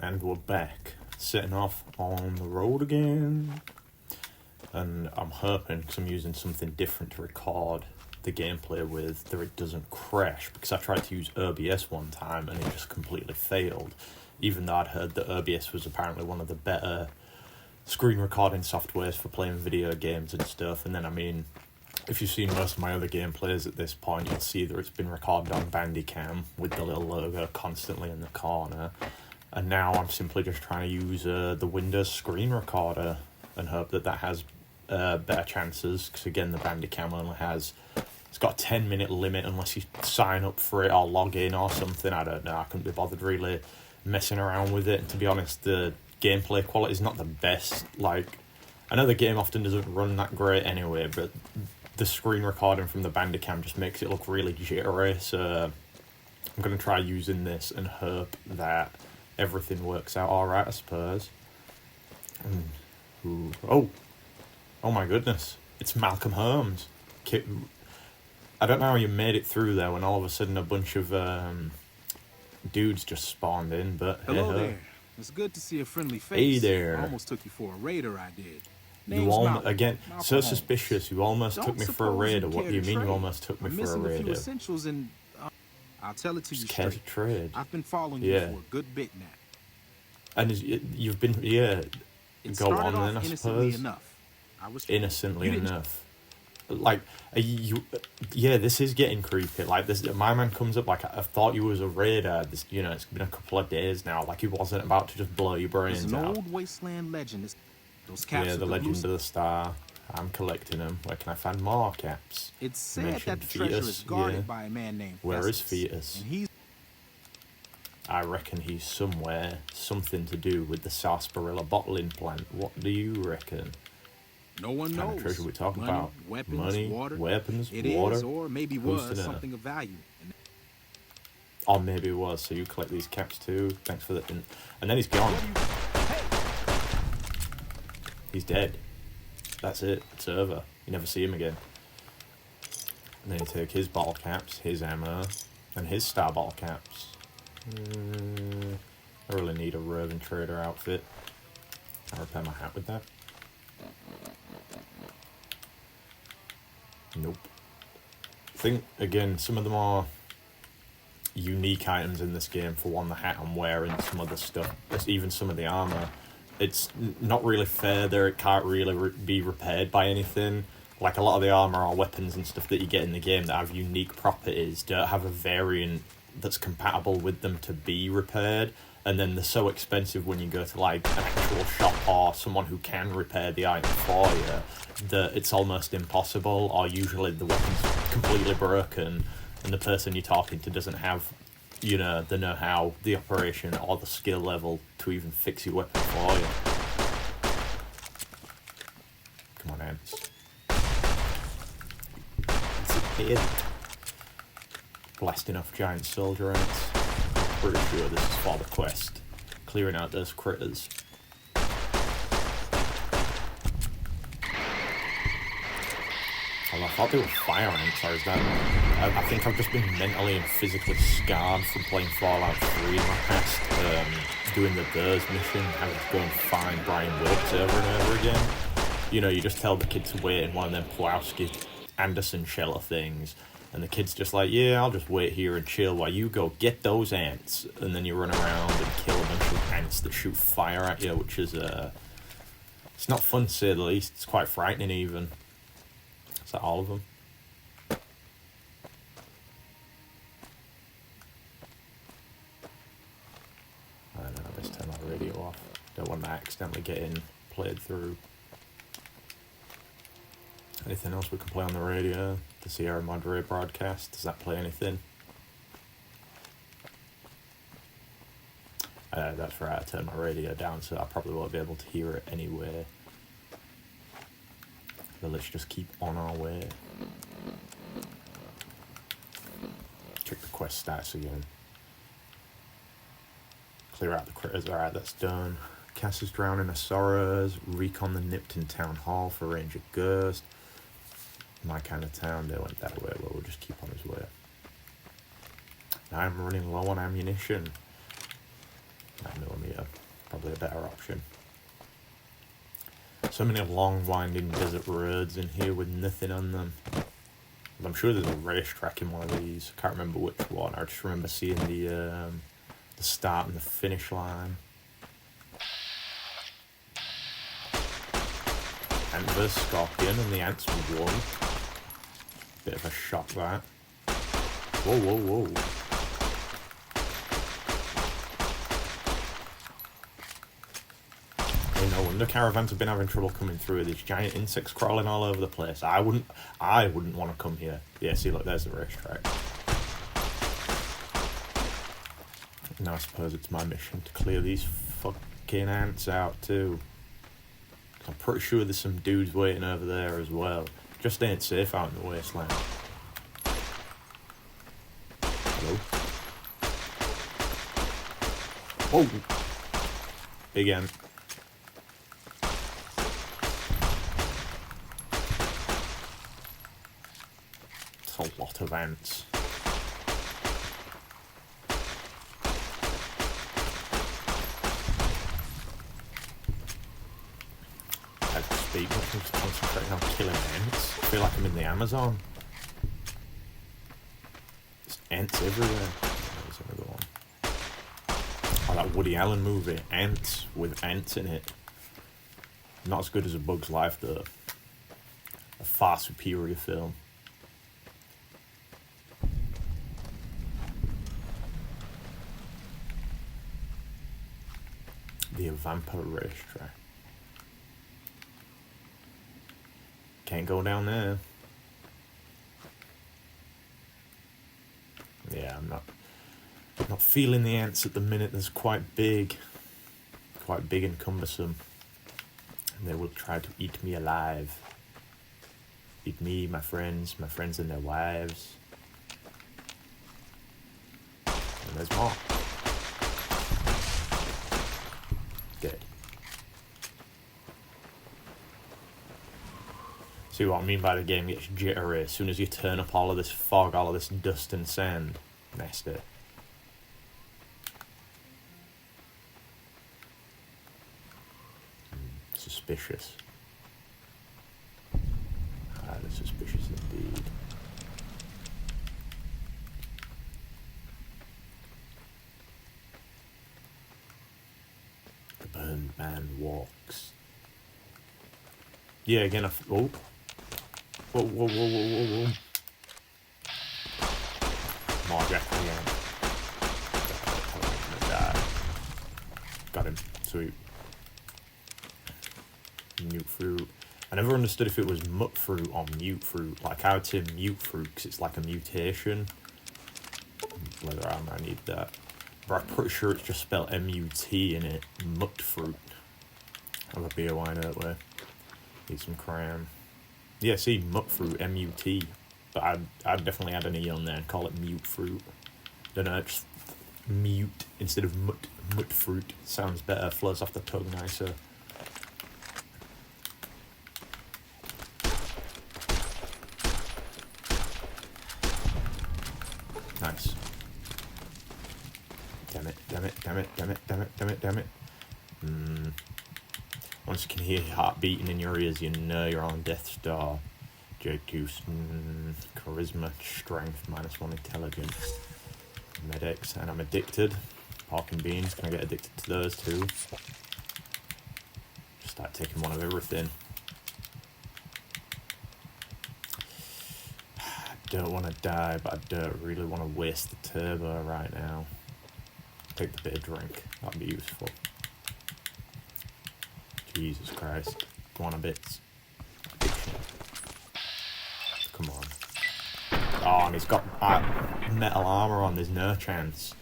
and we're back, setting off on the road again. And I'm hoping, because I'm using something different to record the gameplay with, that it doesn't crash, because I tried to use OBS one time and it just completely failed, even though I'd heard that OBS was apparently one of the better screen recording softwares for playing video games and stuff. And then, I mean, if you've seen most of my other gameplays at this point, you'll see that it's been recorded on Bandicam with the little logo constantly in the corner. And now I'm simply just trying to use the Windows screen recorder and hope that that has better chances, because again, the Bandicam only has, it's got a 10-minute limit unless you sign up for it or log in or something. I don't know, I couldn't be bothered really messing around with it, and to be honest, the gameplay quality is not the best. Like, I know the game often doesn't run that great anyway, but the screen recording from the Bandicam just makes it look really jittery, so I'm going to try using this and hope that everything works out alright, I suppose. Oh my goodness, it's Malcom Holmes. I don't know how you made it through there when all of a sudden a bunch of dudes just spawned in, but hello there. It's good to see a friendly face. Hey there. I almost took you for a raider, I did. You almost, again, so suspicious. You almost took me for a raider. What do you mean you almost took me for a raider? A few essentials and I'll tell it to you straight. To trade. I've been following you for a good bit now. And you've been, go on then, I suppose. Innocently enough. Like, this is getting creepy. Like, my man comes up like, I thought you was a raider. It's been a couple of days now. Like, he wasn't about to just blow your brains out. It's an old wasteland legend. Those caps the Legend of the Star. I'm collecting them. Where can I find more caps? It's said that the treasure is guarded by a man named Where is Fetus? And I reckon he's somewhere. Something to do with the sarsaparilla bottling plant. What do you reckon? No one knows. What kind of treasure we talking about? Money, weapons, it water. Is, or maybe was something of value. Or maybe it was. So you collect these caps too. Thanks for that. And then he's gone. He's dead. That's it. It's over. You never see him again. And then you take his bottle caps, his ammo, and his star bottle caps. I really need a roving trader outfit. I'll repair my hat with that. Nope. I think, again, some of the more unique items in this game, for one, the hat I'm wearing, some other stuff, even some of the armor, it's not really fair there. It can't really be repaired by anything. Like, a lot of the armor or weapons and stuff that you get in the game that have unique properties don't have a variant that's compatible with them to be repaired, and then they're so expensive when you go to like an actual shop or someone who can repair the item for you that it's almost impossible, or usually the weapon's completely broken and the person you're talking to doesn't have the know-how, the operation, or the skill level to even fix your weapon for you. Come on, ants. Disappeared. Blasting off giant soldier ants. I'm pretty sure this is for the quest. Clearing out those critters. Well, I thought they were fire ants, or is that... I think I've just been mentally and physically scarred from playing Fallout 3 in my past, doing the Burrs mission, having to go and find Brian Wilkes over and over again. You just tell the kid to wait in one of them Pulaski Anderson shelter things, and the kid's just like, yeah, I'll just wait here and chill while you go get those ants. And then you run around and kill a bunch of ants that shoot fire at you, which is, it's not fun to say the least. It's quite frightening even. Is that all of them? I don't know, let's turn my radio off. Don't want to accidentally get played through. Anything else we can play on the radio? The Sierra Madre broadcast, does that play anything? That's right, I turned my radio down, so I probably won't be able to hear it anyway. But let's just keep on our way. Check the quest stats again. Clear out the critters, alright, that's done. Cass is drowning her sorrows. Recon the Nipton Town Hall for Ranger Ghost. My kind of town, they went that way. Well, we'll just keep on his way. I'm running low on ammunition. 9mm. probably a better option. So many long winding desert roads in here with nothing on them. I'm sure there's a racetrack in one of these. I can't remember which one. I just remember seeing the start and the finish line. Ant vs Scorpion, and the ants won. Bit of a shock, that. Whoa, whoa, whoa. No wonder caravans have been having trouble coming through. There's giant insects crawling all over the place. I wouldn't want to come here. Yeah, see, look, there's the racetrack. Now I suppose it's my mission to clear these fucking ants out too. I'm pretty sure there's some dudes waiting over there as well. Just ain't safe out in the wasteland. Hello? Whoa! Big ant. It's a lot of ants. I'm just concentrating on killing ants. I feel like I'm in the Amazon. There's ants everywhere. There's another one. Oh, that Woody Allen movie, Ants, with ants in it. Not as good as A Bug's Life, though. A far superior film. The Vampire Racetrack. Can't go down there. Yeah, I'm not feeling the ants at the minute. They're quite big and cumbersome. And they will try to eat me alive. Eat me, my friends and their wives. And there's more. Dead. See what I mean by the game gets jittery as soon as you turn up all of this fog, all of this dust and sand. Nasty. Suspicious. Highly suspicious indeed. The burned man walks. Yeah, again, oh. Whoa, whoa, whoa, whoa, whoa, whoa. More Jackal again. I'm gonna die. Got him. Sweet. Mute fruit. I never understood if it was mut fruit or mute fruit. Like, I would say mute fruit because it's like a mutation. Whether I might need that. But I'm pretty sure it's just spelled M-U-T in it. Mut fruit. Have a beer wine that way. Need some cram. Yeah, see, mut fruit, M-U-T. But I'd definitely add an E on there and call it mute fruit. Don't know, just mute instead of mut fruit. Sounds better, flows off the tongue nicer. Nice. Damn it, damn it, damn it, damn it, damn it, damn it, damn it. Once you can hear your heart beating in your ears, you know you're on death's door. J-Juice, charisma, strength, -1 intelligence. Medics, and I'm addicted. Pork and beans, can I get addicted to those too? Just start taking one of everything. I don't want to die, but I don't really want to waste the turbo right now. Take the bit of drink, that'd be useful. Jesus Christ. Go on a bit. Addiction. Come on. Oh, and he's got metal armor on. There's no chance.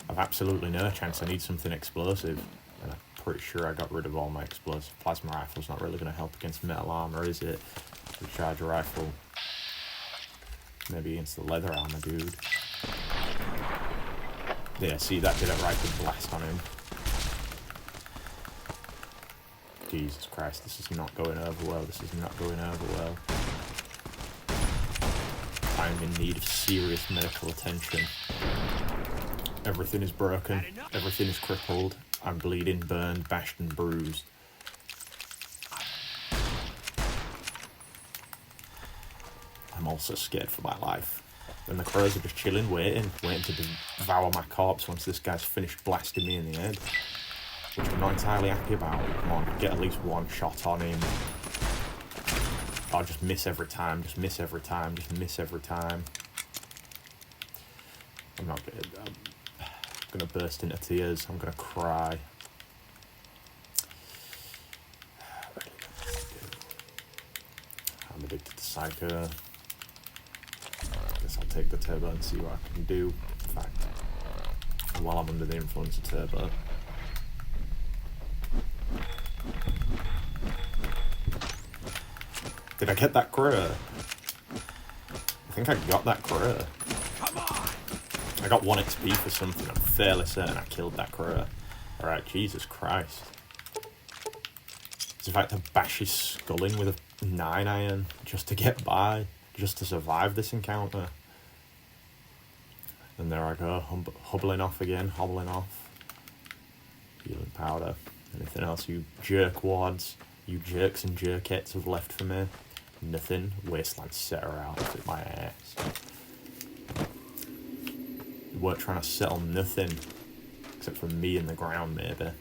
I've absolutely no chance. I need something explosive. And I'm pretty sure I got rid of all my explosive. Plasma rifle's not really going to help against metal armor, is it? Recharge rifle. Maybe against the leather armor, dude. Yeah, see, that did a rapid blast on him. Jesus Christ, this is not going over well. This is not going over well. I'm in need of serious medical attention. Everything is broken. Everything is crippled. I'm bleeding, burned, bashed, and bruised. I'm also scared for my life. And the crows are just chilling, waiting to devour my corpse once this guy's finished blasting me in the head. Which I'm not entirely happy about. Come on, get at least one shot on him. I'll just miss every time, just miss every time, just miss every time. I'm gonna burst into tears. I'm gonna cry. I'm addicted to Psycho. I guess I'll take the turbo and see what I can do. In fact, while I'm under the influence of turbo. Did I get that crow? I think I got that crow. Come on! I got 1 XP for something. I'm fairly certain I killed that crow. Alright, Jesus Christ. It's in fact to bash his skull in with a 9 iron just to get by, just to survive this encounter. And there I go, hobbling off again, hobbling off. Healing powder. Anything else you jerkwads, you jerks and jerkettes have left for me? Nothing. Wasteland setter out at my ass. You weren't trying to settle nothing. Except for me in the ground, maybe.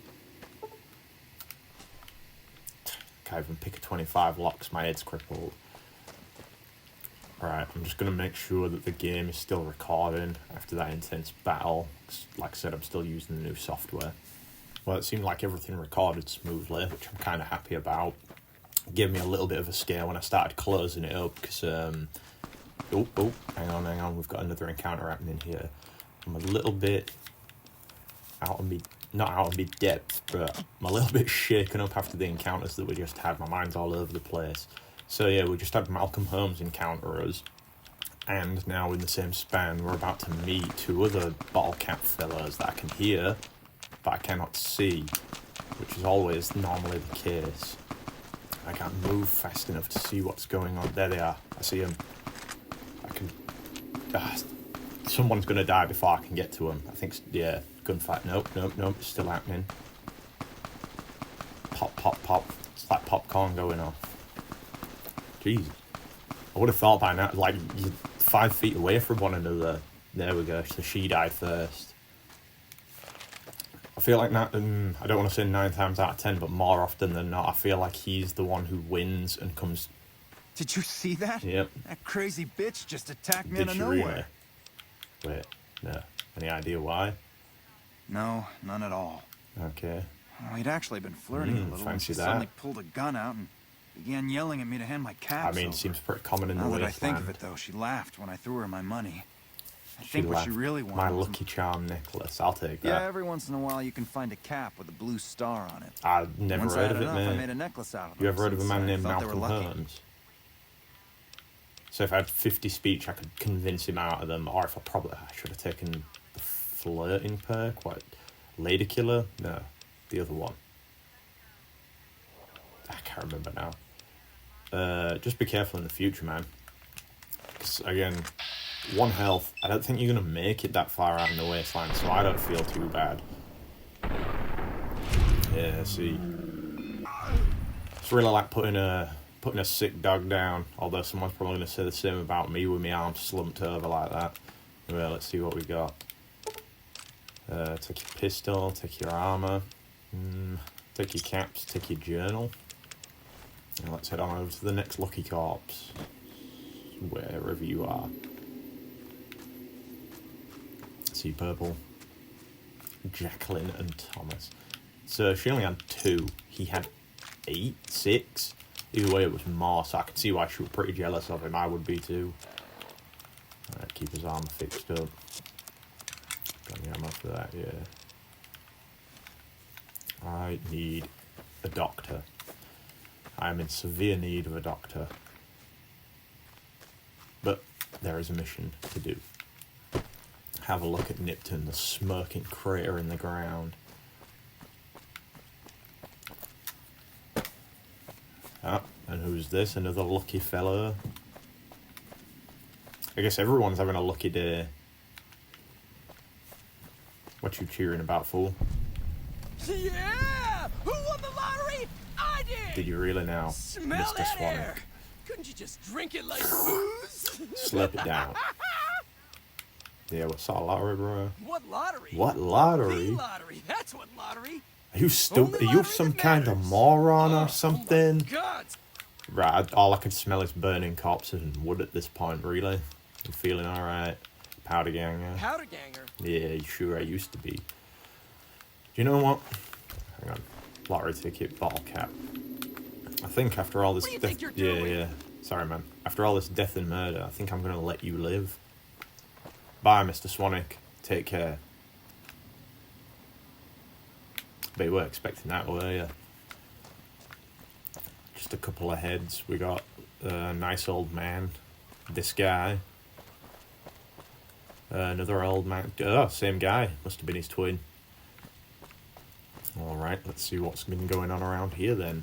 Can't even pick a 25 locks, my head's crippled. Alright, I'm just going to make sure that the game is still recording after that intense battle. Like I said, I'm still using the new software. Well, it seemed like everything recorded smoothly, which I'm kind of happy about. It gave me a little bit of a scare when I started closing it up, because, oh, hang on, we've got another encounter happening here. I'm a little bit not out of my depth, but I'm a little bit shaken up after the encounters that we just had. My mind's all over the place. So yeah, we just had Malcom Holmes encounter us, and now in the same span, we're about to meet 2 other bottle cap fellows that I can hear, but I cannot see, which is always normally the case. I can't move fast enough to see what's going on. There they are. I see them. I can... someone's going to die before I can get to them. I think, yeah, gunfight. Nope, it's still happening. Pop, pop, pop. It's like popcorn going off. Jeez. I would have thought by now, like, you're 5 feet away from one another. There we go. So she died first. I feel like I don't want to say 9 times out of 10, but more often than not, I feel like he's the one who wins and comes. Did you see that? Yep. That crazy bitch just attacked me out of nowhere. Really? Wait, no. Any idea why? No, none at all. Okay. We'd actually been flirting a little when she suddenly pulled a gun out and began yelling at me to hand my caps I mean, over. Seems pretty common in the wasteland. Now that I think of it, though, she laughed when I threw her my money. I think what she really wanted my was lucky charm necklace. I'll take that. Yeah, every once in a while you can find a cap with a blue star on it. I've never heard of it, man. I made a necklace out of You ever heard of a man named Malcom Malcom Holmes? So if I had 50 speech, I could convince him out of them. Or if I should have taken the flirting perk. What? Lady Killer? No, the other one. I can't remember now. Just be careful in the future, man. Because, again, 1 health. I don't think you're going to make it that far out in the wasteland, so I don't feel too bad. Yeah, see. It's really like putting a sick dog down, although someone's probably going to say the same about me with my arms slumped over like that. Well, let's see what we got. Take your pistol, take your armor, take your caps, take your journal. And let's head on over to the next lucky corpse, wherever you are. See purple. Jacklyn and Tomas. So she only had 2. He had 8, 6. Either way, it was more, so I can see why she was pretty jealous of him. I would be too. Alright, keep his armor fixed up. Got any ammo for that, yeah. I need a doctor. I am in severe need of a doctor. But there is a mission to do. Have a look at Nipton, the smirking crater in the ground. Ah, and who's this? Another lucky fellow. I guess everyone's having a lucky day. What you cheering about, fool? Yeah! Who won the lottery? I did! Did you really now, Smell Mr. that Swanick? air. Couldn't you just drink it like booze? Slurp it down. Yeah, what sort of lottery, bro? What lottery? What lottery? The lottery. That's what lottery. Are you stupid? Are Only you lottery some that kind of matters. moron Oh or something? my God. Right, all I can smell is burning corpses and wood at this point, really. You feeling alright? Powder ganger? Powder ganger. Yeah, sure I used to be. Do you know what? Hang on. Lottery ticket, bottle cap. I think after all this What do you death... think you're Yeah, doing? yeah. Sorry, man. After all this death and murder, I think I'm going to let you live. Bye, Mr. Swanick. Take care. But you weren't expecting that, were you? Just a couple of heads. We got a nice old man. This guy. Another old man. Oh, same guy. Must have been his twin. Alright, let's see what's been going on around here then.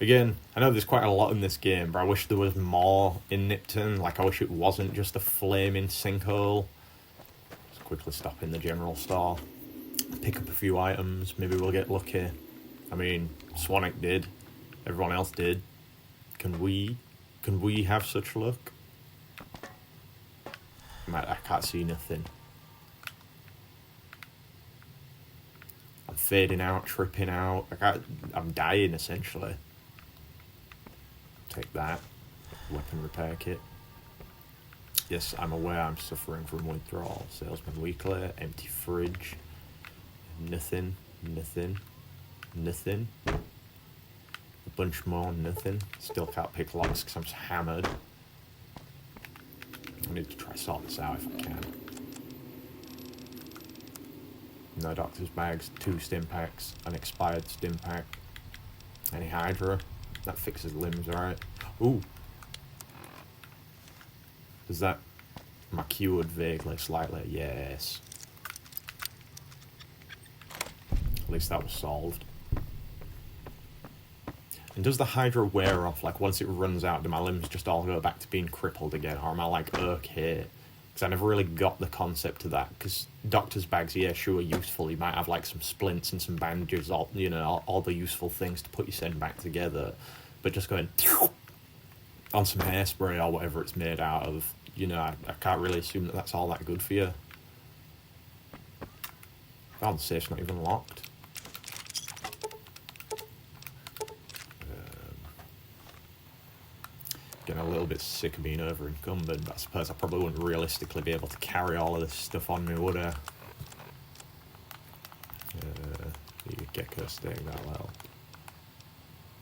Again, I know there's quite a lot in this game, but I wish there was more in Nipton. Like, I wish it wasn't just a flaming sinkhole. Just quickly stop in the general store. Pick up a few items. Maybe we'll get lucky. I mean, Swanick did. Everyone else did. Can we have such luck? I can't see nothing. I'm fading out, tripping out. I'm dying, essentially. Take that. Weapon repair kit. Yes, I'm aware I'm suffering from withdrawal. Salesman weekly. Empty fridge. Nothing. Nothing. Nothing. A bunch more. Nothing. Still can't pick locks because I'm just hammered. I need to try sort this out if I can. No doctor's bags, 2 stim packs, an expired stim pack. Any Hydra? That fixes limbs, right? Ooh. Does that... Am I cured vaguely, slightly? Yes. At least that was solved. And does the Hydra wear off? Like, once it runs out, do my limbs just all go back to being crippled again? Or am I like, okay? Because I never really got the concept of that. Because doctor's bags, yeah, sure, useful. You might have, like, some splints and some bandages, all, you know, all the useful things to put your send back together. But just going on some hairspray or whatever it's made out of, you know, I can't really assume that that's all that good for you. Oh, the safe's not even locked. Getting a little bit sick of being over encumbered, but I suppose I probably wouldn't realistically be able to carry all of this stuff on me, would I? The gecko steak, that'll help.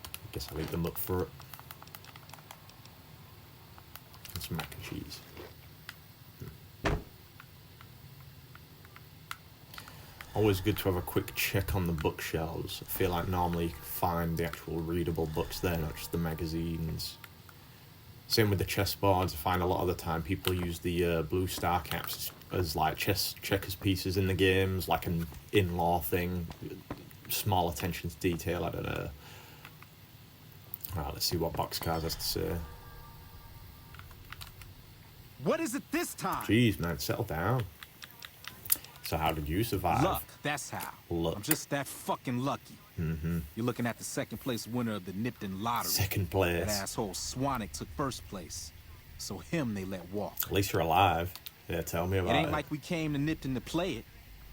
I guess I'll eat them up for it. And some mac and cheese. Always good to have a quick check on the bookshelves. I feel like normally you can find the actual readable books there, not just the magazines. Same with the chessboards. I find a lot of the time people use the blue star caps as like checkers pieces in the games, like an in-law thing. Small attention to detail, I don't know. Alright, let's see what Boxcars has to say. What is it this time? Jeez, man, settle down. So how did you survive? Luck, that's how. Luck. I'm just that fucking lucky. Mm-hmm. You're looking at the second place winner of the Nipton lottery. Second place. That asshole Swanick took first place. So him they let walk. At least you're alive. Yeah, tell me about it. It ain't like we came to Nipton to play it.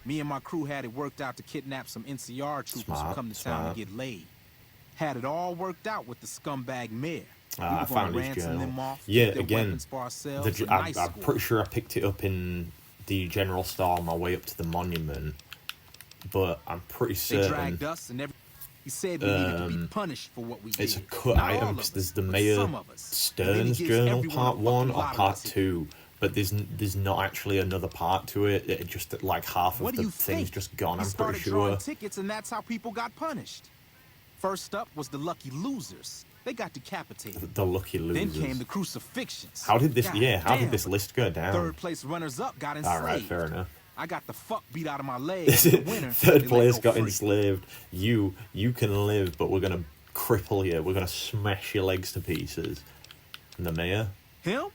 Me and my crew had it worked out to kidnap some NCR troopers who come to town to get laid. Had it all worked out with the scumbag mayor. I found his journal. Them off, yeah, their again, for ourselves, I'm pretty sure I picked it up in the general store on my way up to the monument, but I'm pretty certain... They dragged us and he said we needed to be punished for what we did. It's a cut item because there's the Mayor Stern's journal part 1 or part 2, but there's not actually another part to it. It just like half of the thing's just gone. I'm pretty sure. Drawing tickets and that's how people got punished. First up was the lucky losers. They got decapitated. The lucky losers. Then came the crucifixions. How did this? How did this list go down? Third place runners up got enslaved. All right, fair enough. I got the fuck beat out of my legs. Third place got enslaved. You can live, but we're gonna cripple you. We're gonna smash your legs to pieces. And the mayor? Him?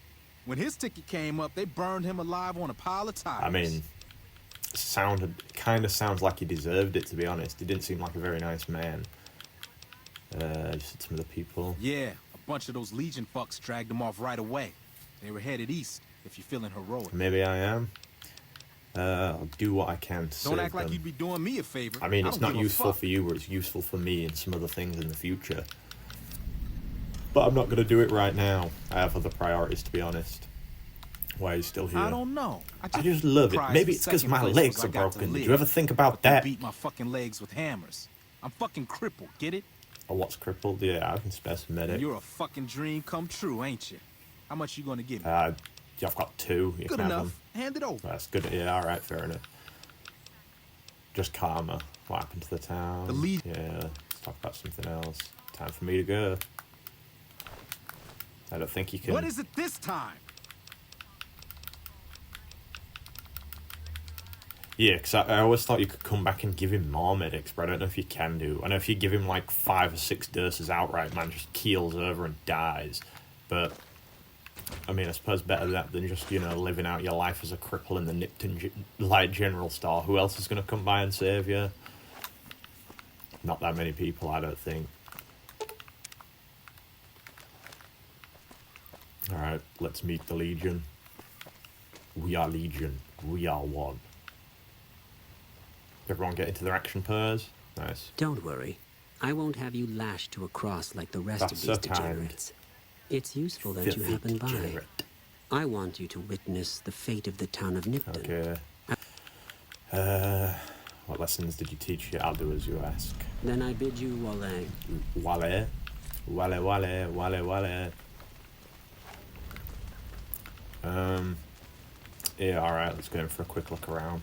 When his ticket came up, they burned him alive on a pile of tires. I mean, kind of sounds like he deserved it, to be honest. He didn't seem like a very nice man. Just some of the people. Yeah, a bunch of those Legion fucks dragged him off right away. They were headed east, if you're feeling heroic. Maybe I am. I'll do what I can to Don't save act like them. you'd be doing me a favor. I mean, it's not don't give a useful fuck. for you, but it's useful for me and some other things in the future. But I'm not going to do it right now. I have other priorities, to be honest. Why are you still here? I don't know. I just love it. Surprised Maybe the it's because second my place legs was are I got to broken. Did live, you ever think about but they that? beat my fucking legs with hammers. I'm fucking crippled, get it? Oh, what's crippled? Yeah, I can spare some medic. You're a fucking dream come true, ain't you? How much you gonna give me? Yeah, I've got 2. You Good can have enough. them. Hand it over. That's good. Yeah, alright, fair enough. Just karma. What happened to the town? The lead. Yeah, let's talk about something else. Time for me to go. I don't think you can... What is it this time? Yeah, because I always thought you could come back and give him more medics, but I don't know if you can do. I know if you give him like 5 or 6 doses outright, man just keels over and dies. But, I mean, I suppose better that than just, you know, living out your life as a cripple in the Nipton Light General Store. Who else is going to come by and save you? Not that many people, I don't think. Alright, let's meet the Legion. We are Legion. We are one. Everyone get into their action pairs. Nice. Don't worry. I won't have you lashed to a cross like the rest That's of so these kind. degenerates. It's useful that you Filthy happen by. degenerate. I want you to witness the fate of the town of Nipton. Okay. What lessons did you teach you? I'll do as you ask. Then I bid you Wale. Wale. Yeah, alright, let's go in for a quick look around.